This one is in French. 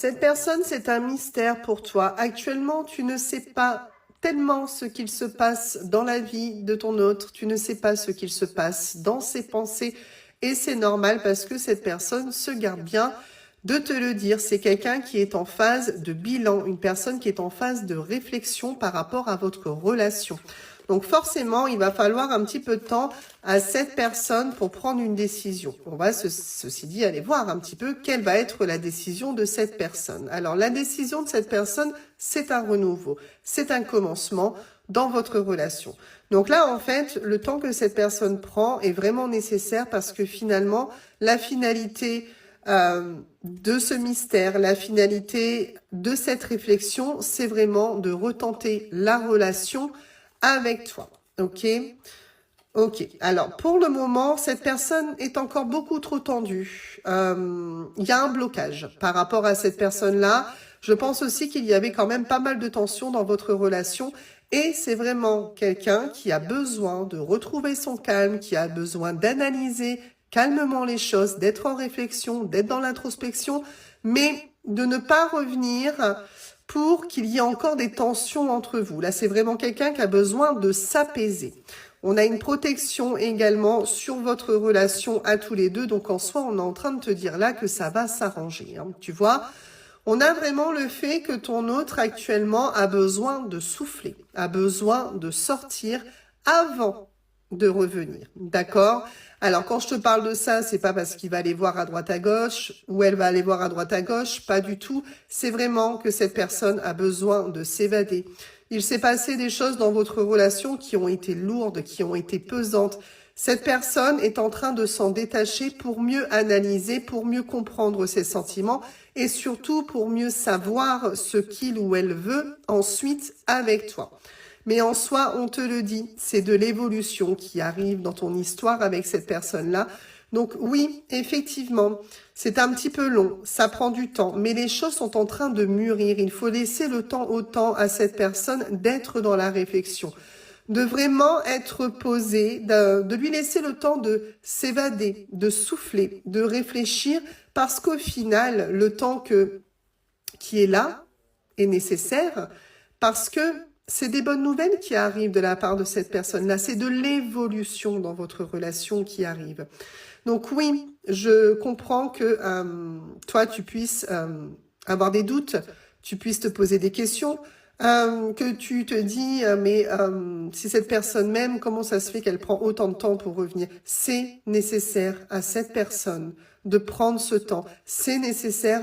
Cette personne, c'est un mystère pour toi. Actuellement, tu ne sais pas tellement ce qu'il se passe dans la vie de ton autre. Tu ne sais pas ce qu'il se passe dans ses pensées. Et c'est normal parce que cette personne se garde bien de te le dire. C'est quelqu'un qui est en phase de bilan, une personne qui est en phase de réflexion par rapport à votre relation. Donc forcément, il va falloir un petit peu de temps à cette personne pour prendre une décision. On va, ceci dit, aller voir un petit peu quelle va être la décision de cette personne. Alors la décision de cette personne, c'est un renouveau, c'est un commencement dans votre relation. Donc là, en fait, le temps que cette personne prend est vraiment nécessaire parce que finalement, la finalité de ce mystère, la finalité de cette réflexion, c'est vraiment de retenter la relation avec toi, ok? Ok, alors pour le moment, cette personne est encore beaucoup trop tendue. Il y a un blocage par rapport à cette personne-là. Je pense aussi qu'il y avait quand même pas mal de tensions dans votre relation et c'est vraiment quelqu'un qui a besoin de retrouver son calme, qui a besoin d'analyser calmement les choses, d'être en réflexion, d'être dans l'introspection, mais de ne pas revenir pour qu'il y ait encore des tensions entre vous. Là, c'est vraiment quelqu'un qui a besoin de s'apaiser. On a une protection également sur votre relation à tous les deux. Donc, en soi, on est en train de te dire là que ça va s'arranger. Hein, tu vois, on a vraiment le fait que ton autre actuellement a besoin de souffler, a besoin de sortir avant de revenir. D'accord? Alors, quand je te parle de ça, c'est pas parce qu'il va aller voir à droite à gauche ou elle va aller voir à droite à gauche, pas du tout. C'est vraiment que cette personne a besoin de s'évader. Il s'est passé des choses dans votre relation qui ont été lourdes, qui ont été pesantes. Cette personne est en train de s'en détacher pour mieux analyser, pour mieux comprendre ses sentiments et surtout pour mieux savoir ce qu'il ou elle veut ensuite avec toi. Mais en soi, on te le dit, c'est de l'évolution qui arrive dans ton histoire avec cette personne-là. Donc oui, effectivement, c'est un petit peu long, ça prend du temps, mais les choses sont en train de mûrir. Il faut laisser le temps au temps à cette personne d'être dans la réflexion, de vraiment être posée, de lui laisser le temps de s'évader, de souffler, de réfléchir, parce qu'au final, le temps qui est là est nécessaire, parce que c'est des bonnes nouvelles qui arrivent de la part de cette personne-là. C'est de l'évolution dans votre relation qui arrive. Donc oui, je comprends que toi, tu puisses avoir des doutes, tu puisses te poser des questions, que tu te dis, mais si cette personne m'aime, comment ça se fait qu'elle prend autant de temps pour revenir? C'est nécessaire à cette personne de prendre ce temps. C'est nécessaire